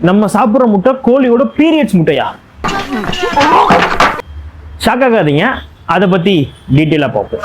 நம்ம சாப்பிட்ற முட்டை கோழியோட பீரியட்ஸ் முட்டையா? ஷாக் ஆகாதீங்க, அதை பத்தி டீட்டெயிலா பார்ப்போம்.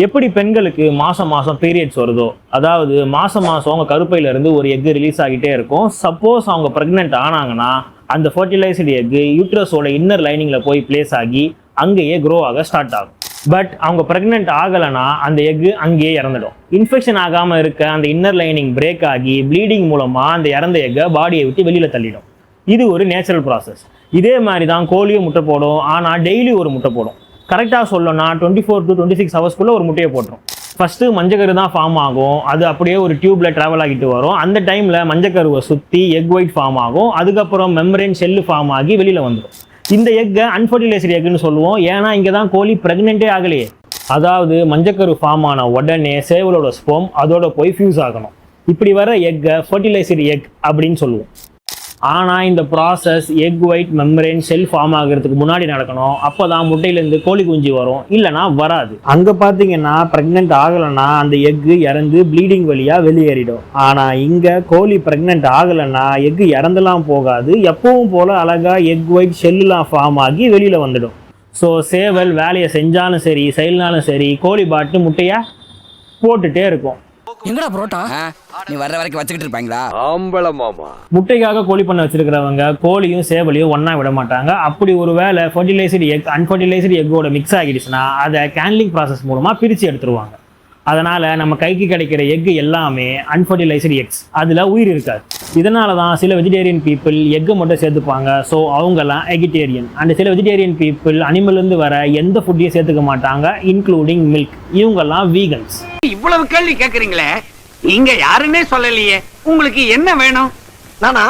எப்படி பெண்களுக்கு மாசம் மாசம் பீரியட்ஸ் வருதோ, அதாவது மாசம் மாசம் அவங்க கருப்பையில இருந்து ஒரு எக் ரிலீஸ் ஆகிட்டே இருக்கும். சப்போஸ் அவங்க பிரெக்னென்ட் ஆனாங்கன்னா அந்த ஃபர்டிலைஸ்டு எக் யூட்ரஸோட இன்னர் லைனிங்ல போய் பிளேஸ் ஆகி அங்கேயே க்ரோ ஆக ஸ்டார்ட் ஆகும். பட் அவங்க பிரெக்னென்ட் ஆகலைன்னா அந்த எக் அங்கேயே இறந்துடும். இன்ஃபெக்ஷன் ஆகாம இருக்க அந்த இன்னர் லைனிங் பிரேக் ஆகி ப்ளீடிங் மூலமா அந்த இறந்த எக்கை பாடியை விட்டு வெளியில தள்ளிடும். இது ஒரு நேச்சுரல் ப்ராசஸ். இதே மாதிரி தான் கோழியும் முட்டை போடும். ஆனால் டெய்லி ஒரு முட்டை போடும். கரெக்டாக சொல்லணும்னா 24 to 26 ஹவர்ஸ்க்குள்ளே ஒரு முட்டையை போட்டுரும். ஃபஸ்ட்டு மஞ்சக்கரு தான் ஃபார்ம் ஆகும். அது அப்படியே ஒரு டியூப்ல ட்ராவல் ஆகிட்டு வரும். அந்த டைமில் மஞ்சக்கருவை சுற்றி எக் ஒயிட் ஃபார்ம் ஆகும். அதுக்கப்புறம் மெம்பரேன் செல்லு ஃபார்ம் ஆகி வெளியில் வந்துடும். இந்த எக்கை அன்ஃபர்டிலைஸ்டு எக்குன்னு சொல்லுவோம். ஏன்னா இங்கே தான் கோழி ப்ரெக்னென்ட்டே ஆகலையே. அதாவது மஞ்சக்கரு ஃபார்ம் ஆன உடனே சேவலோட ஸ்பெர்ம் அதோட போய் ஃபியூஸ் ஆகணும். இப்படி வர எக்கை ஃபர்டிலைஸ்டு எக் அப்படின்னு சொல்லுவோம். ஆனால் இந்த process egg white membrane cell form ஆகிறதுக்கு முன்னாடி நடக்கணும். அப்போ தான் முட்டையிலேருந்து கோழி குஞ்சு வரும், இல்லைனா வராது. அங்கே பார்த்தீங்கன்னா ப்ரெக்னென்ட் ஆகலைன்னா அந்த எக்கு இறந்து ப்ளீடிங் வழியாக வெளியேறிடும். ஆனால் இங்கே கோழி ப்ரெக்னென்ட் ஆகலைன்னா எக்கு இறந்துலாம் போகாது. எப்பவும் போல் அழகாக எக் ஒயிட் செல்லுலாம் ஃபார்ம் ஆகி வெளியில் வந்துடும். ஸோ சேவல் வேலையை செஞ்சாலும் சரி செய்யலனாலும் சரி கோழி பாட்டு முட்டையை போட்டுகிட்டே இருக்கும். எங்கடா புரோட்டா? நீ வர்ற வரைக்கும் வச்சுக்கிட்டு இருப்பாங்களா? ஆம்பள மாமா. முட்டைக்காக கோழி பண்ண வச்சிருக்கிறவங்க கோழியும் சேவலையும் ஒன்னா விட மாட்டாங்க. அப்படி ஒரு வேளை ஃபர்டிலைஸ்டு எக் அன்ஃபர்டிலைஸ்டு எக்கோட மிக்ஸ் ஆகிடுச்சுன்னா அதை கேன்லிங் ப்ராசஸ் மூலமா பிரித்து எடுத்துருவாங்க. அதனால நம்ம கைக்கு கிடைக்கிற எக் எல்லாமே அன்ஃபர்டிலைஸ்டு எக்ஸ், அதுல உயிர் இருக்காது. இதனால தான் சில வெஜிடேரியன் பீப்புள் எக்கை மட்டும் சேர்த்துப்பாங்க. ஸோ அவங்கெல்லாம் எகிட்டேரியன். அண்ட் சில வெஜிடேரியன் பீப்புள் அனிமல்லேருந்து வர எந்த ஃபுட்டையும் சேர்த்துக்க மாட்டாங்க, இன்க்ளூடிங் மில்க். இவங்கெல்லாம் வீகன்ஸ். இவ்வளவு கேள்வி கேக்குறீங்களே, நீங்க யாருன்னே சொல்லலையே. உங்களுக்கு என்ன வேணும்? நானா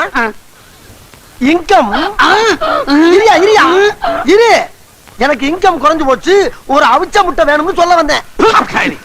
இன்கம் இரு எனக்கு இன்கம் குறைஞ்சு போச்சு, ஒரு அவிச்ச முட்டை வேணும்னு சொல்ல வந்தேன்.